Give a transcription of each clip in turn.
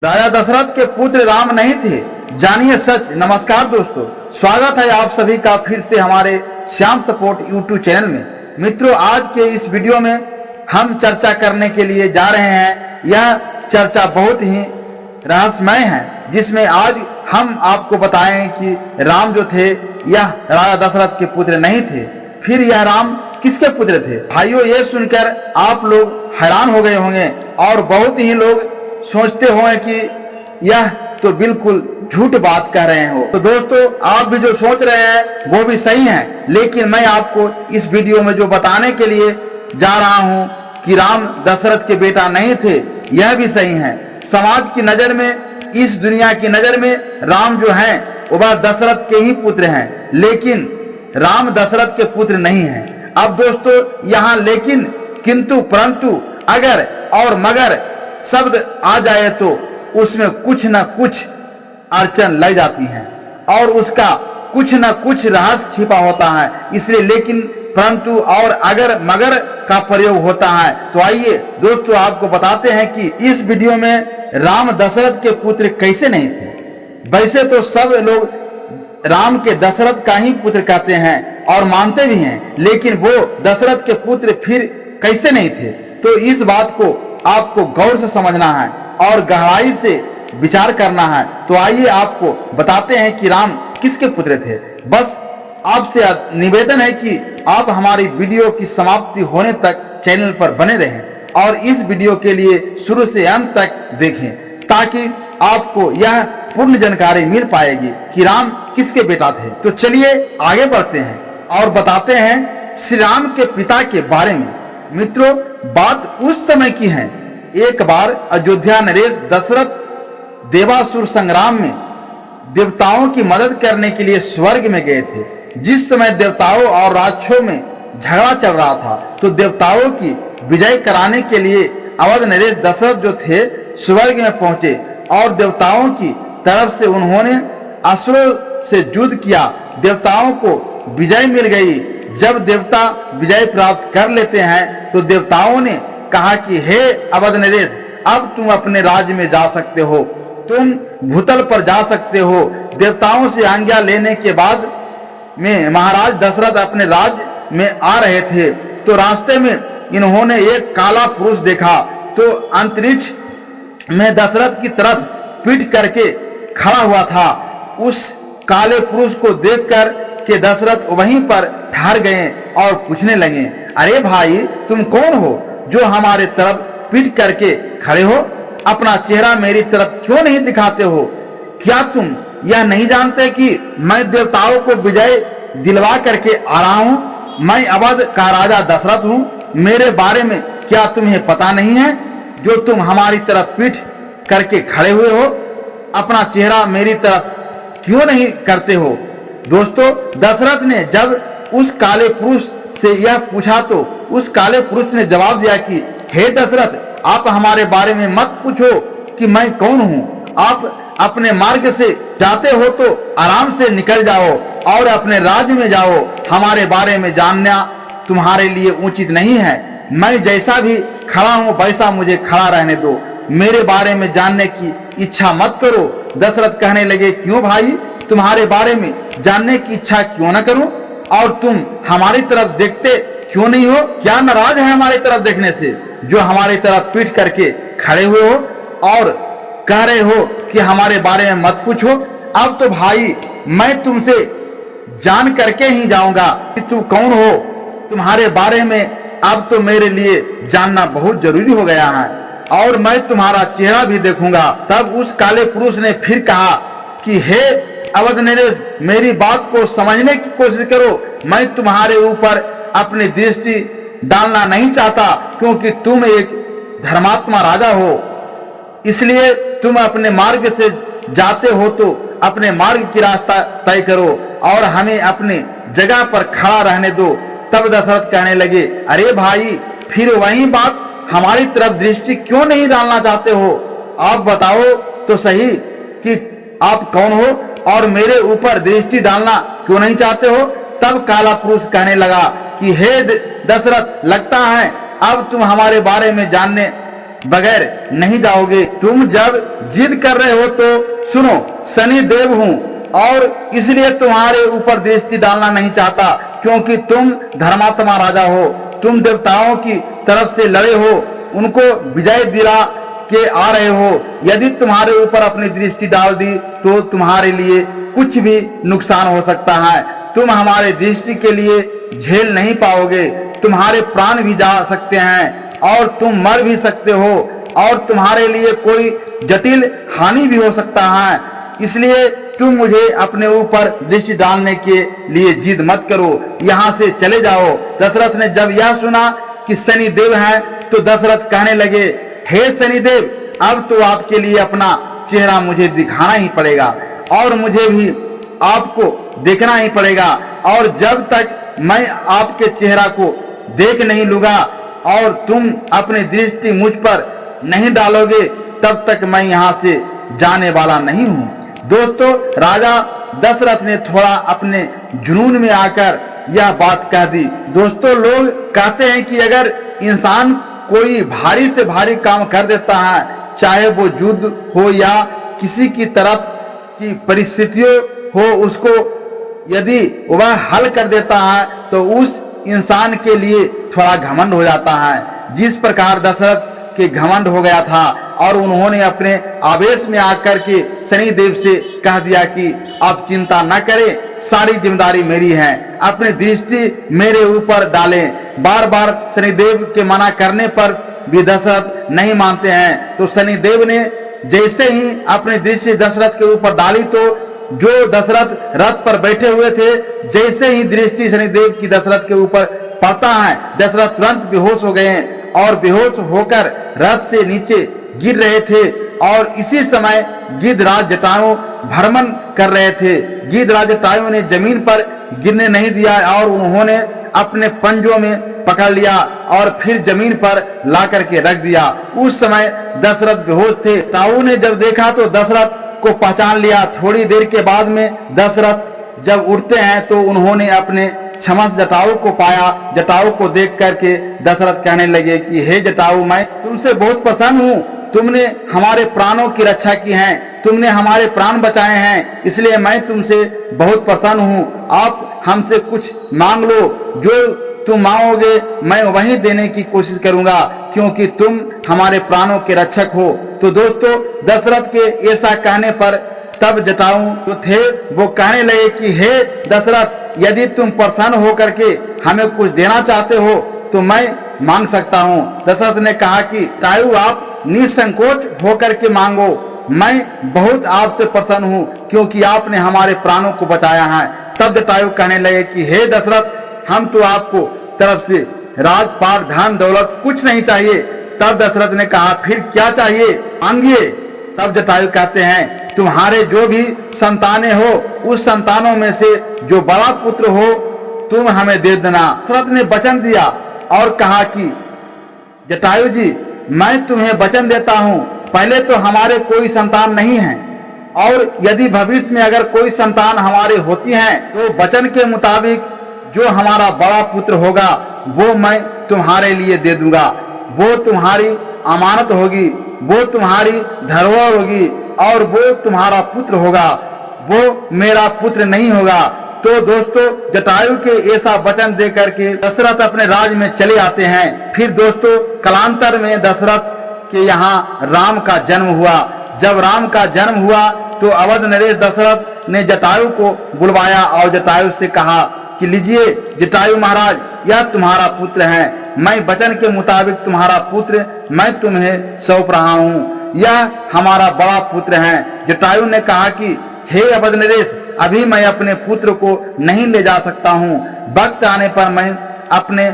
राजा दशरथ के पुत्र राम नहीं थे, जानिए सच। नमस्कार दोस्तों, स्वागत है आप सभी का फिर से हमारे श्याम सपोर्ट यूट्यूब चैनल में। मित्रों, आज के इस वीडियो में हम चर्चा करने के लिए जा रहे हैं। यह चर्चा बहुत ही रहस्यमय है, जिसमें आज हम आपको बताएं कि राम जो थे यह राजा दशरथ के पुत्र नहीं थे। फिर यह राम किसके पुत्र थे? भाइयों, ये सुनकर आप लोग हैरान हो गए होंगे और बहुत ही लोग सोचते होंगे कि यह तो बिल्कुल झूठ बात कह रहे हो। तो दोस्तों, आप भी जो सोच रहे हैं वो भी सही है, लेकिन मैं आपको इस वीडियो में जो बताने के लिए जा रहा हूं कि राम दशरथ के बेटा नहीं थे, यह भी सही है। समाज की नजर में, इस दुनिया की नजर में राम जो हैं वो बस दशरथ के ही पुत्र हैं, लेकिन राम दशरथ के पुत्र नहीं हैं। अब दोस्तों, यहाँ लेकिन, किंतु, परंतु, अगर और मगर शब्द आ जाए तो उसमें कुछ न कुछ अड़चन लग जाती है और उसका कुछ न कुछ रहस्य छिपा होता है। इसलिए लेकिन, परंतु और अगर मगर का प्रयोग होता है। तो आइए दोस्तों, आपको बताते हैं कि इस वीडियो में राम दशरथ के पुत्र कैसे नहीं थे। वैसे तो सब लोग राम के दशरथ का ही पुत्र कहते हैं और मानते भी हैं, लेकिन वो दशरथ के पुत्र फिर कैसे नहीं थे? तो इस बात को आपको गौर से समझना है और गहराई से विचार करना है। तो आइए आपको बताते हैं कि राम किसके पुत्र थे। बस आपसे निवेदन है कि आप हमारी वीडियो की समाप्ति होने तक चैनल पर बने रहें और इस वीडियो के लिए शुरू से अंत तक देखें, ताकि आपको यह पूर्ण जानकारी मिल पाएगी कि राम किसके बेटा थे। तो चलिए आगे बढ़ते हैं और बताते हैं श्री राम के पिता के बारे में। मित्रों, बात उस समय की है। एक बार अयोध्या नरेश दशरथ देवासुर संग्राम में देवताओं की मदद करने के लिए स्वर्ग में गए थे। जिस समय देवताओं और राक्षसों में झगड़ा चल रहा था, तो देवताओं की विजय कराने के लिए अवध नरेश दशरथ जो थे स्वर्ग में पहुंचे और देवताओं की तरफ से उन्होंने असुरों से युद्ध किया। देवताओं को विजय मिल गई। जब देवता विजय प्राप्त कर लेते हैं तो देवताओं ने कहा कि हे अवध नरेश, अब तुम अपने राज्य में जा सकते हो, तुम भूतल पर जा सकते हो। देवताओं से आज्ञा लेने के बाद में महाराज दशरथ अपने राज्य में आ रहे थे, तो रास्ते में इन्होंने एक काला पुरुष देखा। तो अंतरिक्ष में दशरथ की तरफ पीठ करके खड़ा हुआ था। उस काले पुरुष को देखकर के दशरथ वहीं पर ठहर गए और पूछने लगे, अरे भाई, तुम कौन हो जो हमारे तरफ पीठ करके खड़े हो? अपना चेहरा मेरी तरफ क्यों नहीं दिखाते हो? क्या तुम यह नहीं जानते कि मैं देवताओं को विजय दिलवा करके आ रहा हूं? मैं अवध का राजा दशरथ हूं। मेरे बारे में क्या तुम्हें पता नहीं है जो तुम हमारी तरफ पीठ करके खड़े हुए हो? अपना चेहरा मेरी तरफ क्यों नहीं करते हो? दोस्तों, दशरथ ने जब उस काले पुरुष से यह पूछा तो उस काले पुरुष ने जवाब दिया कि हे दशरथ, आप हमारे बारे में मत पूछो कि मैं कौन हूँ। आप अपने मार्ग से जाते हो तो आराम से निकल जाओ और अपने राज्य में जाओ। हमारे बारे में जानना तुम्हारे लिए उचित नहीं है। मैं जैसा भी खड़ा हूँ वैसा मुझे खड़ा रहने दो। मेरे बारे में जानने की इच्छा मत करो। दशरथ कहने लगे, क्यों भाई, तुम्हारे बारे में जानने की इच्छा क्यों न करूं? और तुम हमारी तरफ देखते क्यों नहीं हो? क्या नाराज है हमारी तरफ देखने से, जो हमारी तरफ पीठ करके खड़े हुए हो और कह रहे हो कि हमारे बारे में मत पूछो? अब तो भाई मैं तुमसे जान करके ही जाऊंगा कि तू कौन हो। तुम्हारे बारे में अब तो मेरे लिए जानना बहुत जरूरी हो गया है और मैं तुम्हारा चेहरा भी देखूंगा। तब उस काले पुरुष ने फिर कहा कि हे अवध नरेश, मेरी बात को समझने की कोशिश करो। मैं तुम्हारे ऊपर अपनी दृष्टि डालना नहीं चाहता, क्योंकि तुम एक धर्मात्मा राजा हो। इसलिए तुम अपने मार्ग से जाते हो तो अपने मार्ग की रास्ता तय करो और हमें अपनी जगह पर खड़ा रहने दो। तब दशरथ कहने लगे, अरे भाई, फिर वही बात, हमारी तरफ दृष्टि क्यों नहीं डालना चाहते हो? आप बताओ तो सही कि आप कौन हो और मेरे ऊपर दृष्टि डालना क्यों नहीं चाहते हो? तब काला पुरुष कहने लगा कि हे दशरथ, लगता है अब तुम हमारे बारे में जानने बगैर नहीं जाओगे। तुम जब जिद कर रहे हो तो सुनो, शनि देव हूँ और इसलिए तुम्हारे ऊपर दृष्टि डालना नहीं चाहता, क्योंकि तुम धर्मात्मा राजा हो। तुम देवताओं की तरफ से लड़े हो, उनको विजय दिला के आ रहे हो। यदि तुम्हारे ऊपर अपनी दृष्टि डाल दी तो तुम्हारे लिए कुछ भी नुकसान हो सकता है। तुम हमारे दृष्टि के लिए झेल नहीं पाओगे। तुम्हारे प्राण भी जा सकते हैं और तुम मर भी सकते हो और तुम्हारे लिए कोई जटिल हानि भी हो सकता है। इसलिए तुम मुझे अपने ऊपर दृष्टि डालने के लिए जिद मत करो, यहाँ से चले जाओ। दशरथ ने जब यह सुना कि शनि देव है तो दशरथ कहने लगे, हे शनिदेव, अब तो आपके लिए अपना चेहरा मुझे दिखाना ही पड़ेगा और मुझे भी आपको देखना ही पड़ेगा, और जब तक मैं आपके चेहरा को देख नहीं लूंगा और तुम अपनी दृष्टि मुझ पर नहीं डालोगे तब तक मैं यहाँ से जाने वाला नहीं हूँ। दोस्तों, राजा दशरथ ने थोड़ा अपने जुनून में आकर यह बात कह दी। दोस्तों, लोग कहते हैं कि अगर इंसान कोई भारी से भारी काम कर देता है, चाहे वो युद्ध हो या किसी की तरफ की परिस्थितियों हो, उसको यदि वह हल कर देता है तो उस इंसान के लिए थोड़ा घमंड हो जाता है। जिस प्रकार दशरथ के घमंड हो गया था और उन्होंने अपने आवेश में आकर के शनिदेव से कह दिया कि आप चिंता न करें, सारी जिम्मेदारी मेरी है, अपनी दृष्टि मेरे ऊपर डालें। बार बार शनिदेव के मना करने पर भी दशरथ नहीं मानते हैं, तो शनिदेव ने जैसे ही अपनी दृष्टि दशरथ के ऊपर डाली तो जो दशरथ रथ पर बैठे हुए थे, जैसे ही दृष्टि शनिदेव की दशरथ के ऊपर पड़ता है, दशरथ तुरंत बेहोश हो गए और बेहोश होकर रथ से नीचे गिर रहे थे। और इसी समय गिद्धराज जटायु भ्रमण कर रहे थे। गिद्धराज जटायु ने जमीन पर गिरने नहीं दिया और उन्होंने अपने पंजों में पकड़ लिया और फिर जमीन पर ला करके रख दिया। उस समय दशरथ बेहोश थे। जटायु ने जब देखा तो दशरथ को पहचान लिया। थोड़ी देर के बाद में दशरथ जब उठते हैं तो उन्होंने अपने क्षमस जटायु को पाया। जटायु को देख करके दशरथ कहने लगे कि हे जटायु, मैं तुमसे बहुत प्रसन्न हूँ। तुमने हमारे प्राणों की रक्षा की है, तुमने हमारे प्राण बचाए हैं, इसलिए मैं तुमसे बहुत प्रसन्न हूँ। आप हमसे कुछ मांग लो, जो तुम मांगोगे मैं वही देने की कोशिश करूंगा, क्योंकि तुम हमारे प्राणों के रक्षक हो। तो दोस्तों, दशरथ के ऐसा कहने पर तब जटायु जो थे वो कहने लगे कि हे दशरथ, यदि तुम प्रसन्न होकर के हमें कुछ देना चाहते हो तो मैं मांग सकता हूँ। दशरथ ने कहा कि जटायु, आप निसंकोच होकर के मांगो, मैं बहुत आपसे प्रसन्न हूँ क्योंकि आपने हमारे प्राणों को बचाया है। तब जटायु कहने लगे कि हे दशरथ, हम तो आपको तरफ से राजपाट, धन दौलत कुछ नहीं चाहिए। तब दशरथ ने कहा, फिर क्या चाहिए, मांगिए। तब जटायु कहते हैं, तुम्हारे जो भी संतानें हो, उस संतानों में से जो बड़ा पुत्र हो तुम हमें दे देना। दशरथ ने वचन दिया और कहा कि जटायु जी, मैं तुम्हें वचन देता हूँ, पहले तो हमारे कोई संतान नहीं है और यदि भविष्य में अगर कोई संतान हमारे होती है तो वचन के मुताबिक जो हमारा बड़ा पुत्र होगा वो मैं तुम्हारे लिए दे दूंगा। वो तुम्हारी अमानत होगी, वो तुम्हारी धरोहर होगी और वो तुम्हारा पुत्र होगा, वो मेरा पुत्र नहीं होगा। तो दोस्तों, जटायु के ऐसा वचन दे करके दशरथ अपने राज में चले आते हैं। फिर दोस्तों, कालांतर में दशरथ के यहाँ राम का जन्म हुआ। जब राम का जन्म हुआ तो अवध नरेश दशरथ ने जटायु को बुलवाया और जटायु से कहा कि लीजिए जटायु महाराज, यह तुम्हारा पुत्र है, मैं वचन के मुताबिक तुम्हारा पुत्र मैं तुम्हें सौंप रहा हूँ, यह हमारा बड़ा पुत्र है। जटायु ने कहा कि हे अवध नरेश, अभी मैं अपने पुत्र को नहीं ले जा सकता हूँ, वक्त आने पर मैं अपने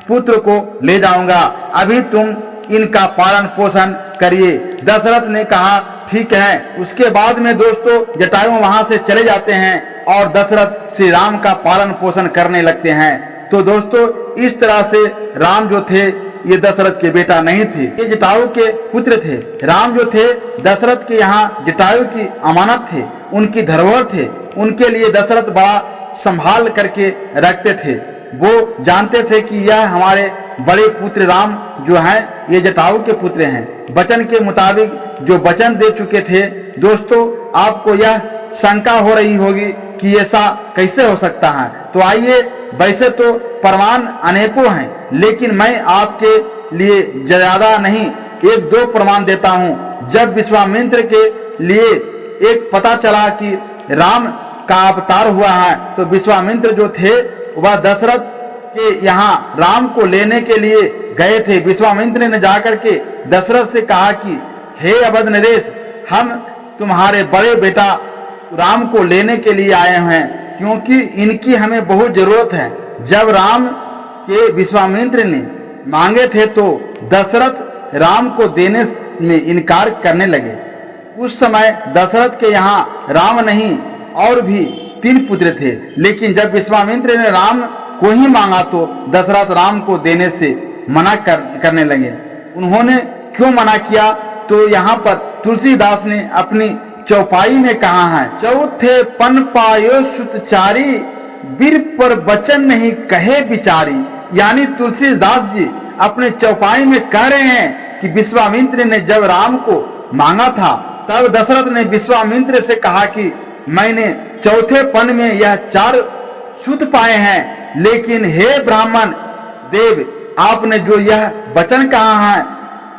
पुत्र को ले जाऊंगा, अभी तुम इनका पालन पोषण करिए। दशरथ ने कहा ठीक है। उसके बाद में दोस्तों, जटायु वहां से चले जाते हैं और दशरथ श्री राम का पालन पोषण करने लगते हैं। तो दोस्तों, इस तरह से राम जो थे ये दशरथ के बेटा नहीं थे, ये जटायु के पुत्र थे। राम जो थे दशरथ के यहाँ जटायु की अमानत थे, उनकी धरोहर थे, उनके लिए दशरथ बड़ा संभाल करके रखते थे। वो जानते थे कि यह हमारे बड़े पुत्र राम जो हैं ये जटायु के पुत्र हैं। वचन के मुताबिक जो वचन दे चुके थे। दोस्तों आपको यह शंका हो रही होगी कि ऐसा कैसे हो सकता है, तो आइए, वैसे तो प्रमाण अनेकों हैं, लेकिन मैं आपके लिए ज्यादा नहीं एक दो प्रमाण देता हूं। जब विश्वामित्र के लिए एक पता चला कि राम का अवतार हुआ है, तो विश्वामित्र जो थे वह दशरथ के यहाँ राम को लेने के लिए गए थे। विश्वामित्र ने जाकर के दशरथ से कहा कि हे अवध नरेश, हम तुम्हारे बड़े बेटा राम को लेने के लिए आए हैं, क्योंकि इनकी हमें बहुत जरूरत है। जब राम के विश्वामित्र ने मांगे थे तो दशरथ राम को देने में इनकार करने लगे। उस समय दशरथ के यहाँ राम नहीं और भी 3 पुत्र थे, लेकिन जब विश्वामित्र ने राम को ही मांगा तो दशरथ राम को देने से मना करने लगे। उन्होंने क्यों मना किया, तो यहाँ पर तुलसीदास ने अपनी चौपाई में कहा है, चौथे पन पायो सुतचारी, बीर पर वचन नहीं कहे बिचारी। यानी तुलसीदास जी अपने चौपाई में कह रहे हैं कि विश्वामित्र ने जब राम को मांगा था तब दशरथ ने विश्वामित्र से कहा कि मैंने चौथे पन में यह 4 सुत पाए हैं, लेकिन हे ब्राह्मण देव, आपने जो यह वचन कहा है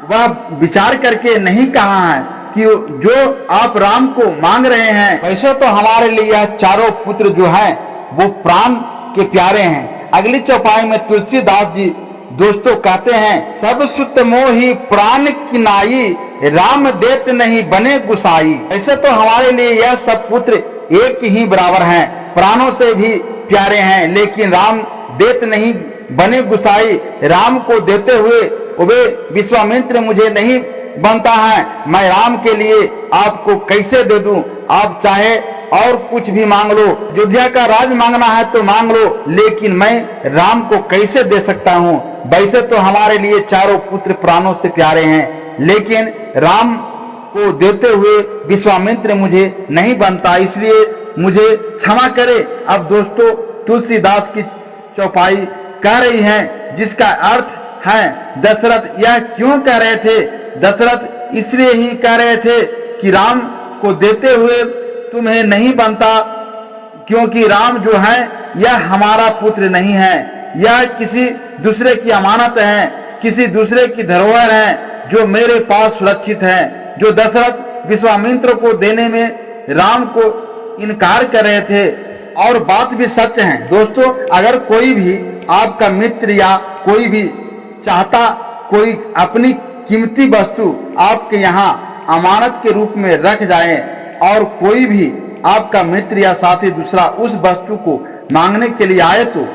वह विचार करके नहीं कहा है कि जो आप राम को मांग रहे हैं, वैसे तो हमारे लिए यह 4 पुत्र जो हैं वो प्राण के प्यारे हैं। अगली चौपाई में तुलसीदास जी दोस्तों कहते हैं, सब सुत मोही प्राण किनाई, राम देत नहीं बने गुसाई। ऐसे तो हमारे लिए यह सब पुत्र एक ही बराबर हैं, प्राणों से भी प्यारे हैं, लेकिन राम देत नहीं बने गुसाई। राम को देते हुए वे विश्वामित्र मुझे नहीं बनता है, मैं राम के लिए आपको कैसे दे दूं? आप चाहे और कुछ भी मांग लो, अयोध्या का राज मांगना है तो मांग लो, लेकिन मैं राम को कैसे दे सकता हूं? वैसे तो हमारे लिए 4 पुत्र प्राणों से प्यारे हैं, लेकिन राम को देते हुए विश्वामित्र मुझे नहीं बनता, इसलिए मुझे क्षमा करे। अब दोस्तों तुलसीदास की चौपाई कह रही है, जिसका अर्थ है दशरथ यह क्यों कह रहे थे? दशरथ इसलिए ही कह रहे थे कि राम को देते हुए तुम्हें नहीं बनता, क्योंकि राम जो है यह हमारा पुत्र नहीं है, यह किसी दूसरे की अमानत है, किसी दूसरे की धरोहर है जो मेरे पास सुरक्षित है। जो दशरथ विश्वामित्र को देने में राम को इनकार कर रहे थे, और बात भी सच है। दोस्तों अगर कोई भी आपका मित्र या कोई भी चाहता कोई अपनी कीमती वस्तु आपके यहाँ अमानत के रूप में रख जाए, और कोई भी आपका मित्र या साथी दूसरा उस वस्तु को मांगने के लिए आए, तो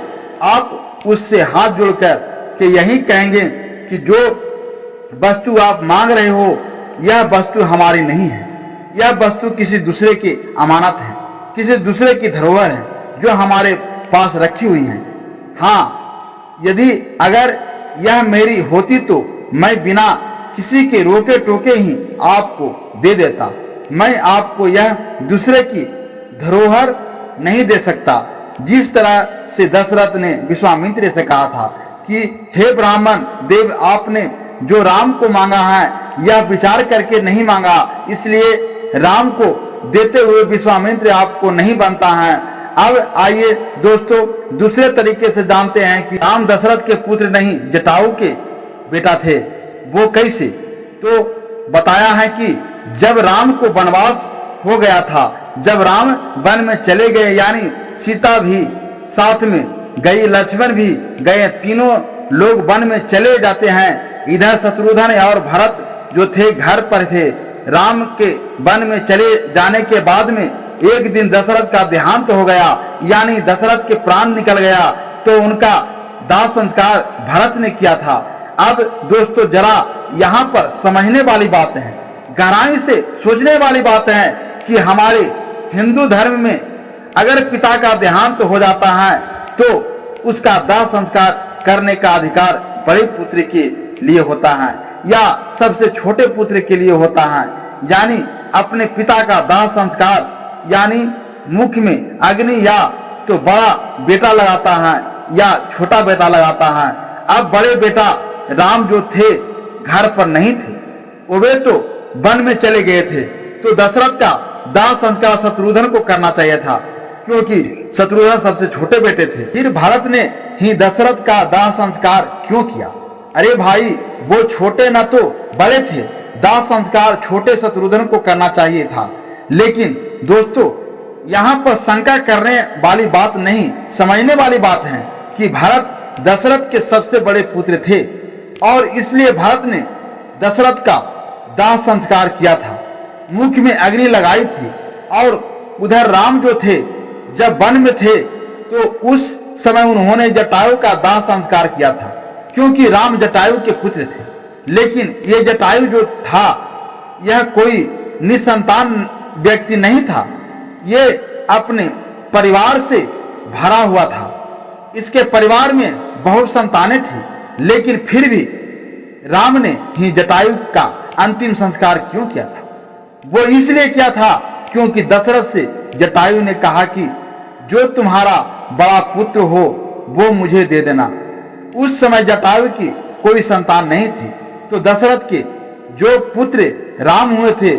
आप उससे हाथ जोड़कर के यही कहेंगे कि जो वस्तु आप मांग रहे हो यह वस्तु हमारी नहीं है, यह वस्तु किसी दूसरे की अमानत है, किसी दूसरे की धरोहर है जो हमारे पास रखी हुई है। हाँ, यदि अगर यह मेरी होती तो मैं बिना किसी के रोके टोके ही आपको दे देता, मैं आपको यह दूसरे की धरोहर नहीं दे सकता। जिस तरह से दशरथ ने विश्वामित्र से कहा था कि हे ब्राह्मण देव, आपने जो राम को मांगा है यह विचार करके नहीं मांगा, इसलिए राम को देते हुए विश्वामित्र आपको नहीं बनता है। अब आइए दोस्तों दूसरे तरीके से जानते हैं कि राम दशरथ के पुत्र नहीं जटायु के बेटा थे। वो कैसे? तो बताया है कि जब राम को वनवास हो गया था, जब राम वन में चले गए, यानी सीता भी साथ में गई, लक्ष्मण भी गए, तीनों लोग वन में चले जाते हैं। इधर शत्रुघ्न और भरत जो थे घर पर थे। राम के वन में चले जाने के बाद में एक दिन दशरथ का देहांत हो गया, यानी दशरथ के प्राण निकल गया, तो उनका दाह संस्कार भरत ने किया था। अब दोस्तों जरा यहाँ पर समझने वाली बात है, गहराई से सोचने वाली बात है कि हमारे हिंदू धर्म में अगर पिता का देहांत हो जाता है तो उसका दाह संस्कार करने का अधिकार बड़े पुत्र के लिए होता है या सबसे छोटे पुत्र के लिए होता है। यानी अपने पिता का दाह संस्कार यानी मुख में अग्नि या तो बड़ा बेटा लगाता है या छोटा बेटा लगाता है। अब बड़े बेटा राम जो थे घर पर नहीं थे, वे तो वन में चले गए थे, तो दशरथ का दाह संस्कार शत्रुघ्न को करना चाहिए था, क्योंकि शत्रुघ्न सबसे छोटे बेटे थे। फिर भरत ने ही दशरथ का दाह संस्कार क्यों किया? अरे भाई, वो छोटे न तो बड़े थे, दाह संस्कार छोटे शत्रुघ्न को करना चाहिए था। लेकिन दोस्तों, यहाँ पर शंका करने वाली बात नहीं, समझने वाली बात है कि भरत दशरथ के सबसे बड़े पुत्र थे और इसलिए भरत ने दशरथ का दाह संस्कार किया था, मुख में अग्नि लगाई थी। और उधर राम जो थे, जब वन में थे तो उस समय उन्होंने जटायु का दाह संस्कार किया था, क्योंकि राम जटायु के पुत्र थे। लेकिन ये जटायु जो था, यह कोई निसंतान व्यक्ति नहीं था, ये अपने परिवार से भरा हुआ था। इसके परिवार में बहुत संतानें थी, लेकिन फिर भी राम ने ही जटायु का अंतिम संस्कार क्यों किया था? वो इसलिए किया था क्योंकि दशरथ से जटायु ने कहा कि जो तुम्हारा बड़ा पुत्र हो वो मुझे दे देना। उस समय जटायु की कोई संतान नहीं थी, तो दशरथ के जो पुत्र राम हुए थे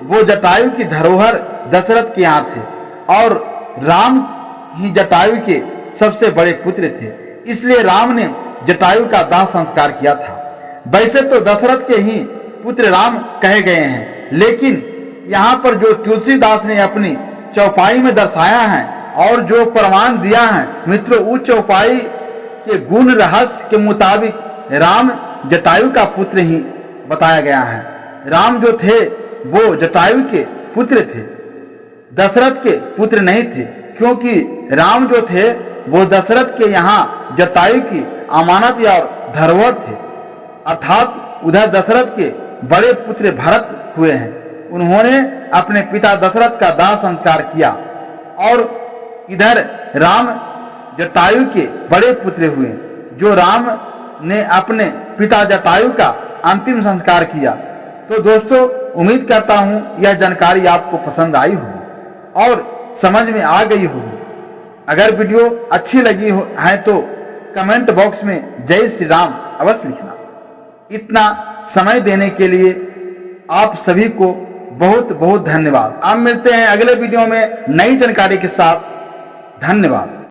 वो जटायु की धरोहर दशरथ के यहाँ थे, और राम ही जटायु के सबसे बड़े पुत्र थे। इसलिए राम ने जटायु का दाह संस्कार किया था। वैसे तो दशरथ के ही पुत्र राम कहे गए हैं, लेकिन यहाँ पर जो तुलसीदास ने अपनी चौपाई में दर्शाया है और जो प्रमाण दिया है मित्रों, उस चौपाई के गुण रहस्य के मुताबिक राम जटायु का पुत्र ही बताया गया है। राम जो थे वो जटायु के पुत्र थे, दशरथ के पुत्र नहीं थे, क्योंकि राम जो थे वो दशरथ के यहाँ जटायु की अमानत या धरोहर थे। अर्थात उधर दशरथ के बड़े पुत्र भरत हुए हैं, उन्होंने अपने पिता दशरथ का दाह संस्कार किया, और इधर राम जटायु के बड़े पुत्र हुए, जो राम ने अपने पिता जटायु का अंतिम संस्कार किया। तो दोस्तों, उम्मीद करता हूं यह जानकारी आपको पसंद आई होगी और समझ में आ गई होगी। अगर वीडियो अच्छी लगी है तो कमेंट बॉक्स में जय श्री राम अवश्य लिखना। इतना समय देने के लिए आप सभी को बहुत बहुत धन्यवाद। आप मिलते हैं अगले वीडियो में नई जानकारी के साथ। धन्यवाद।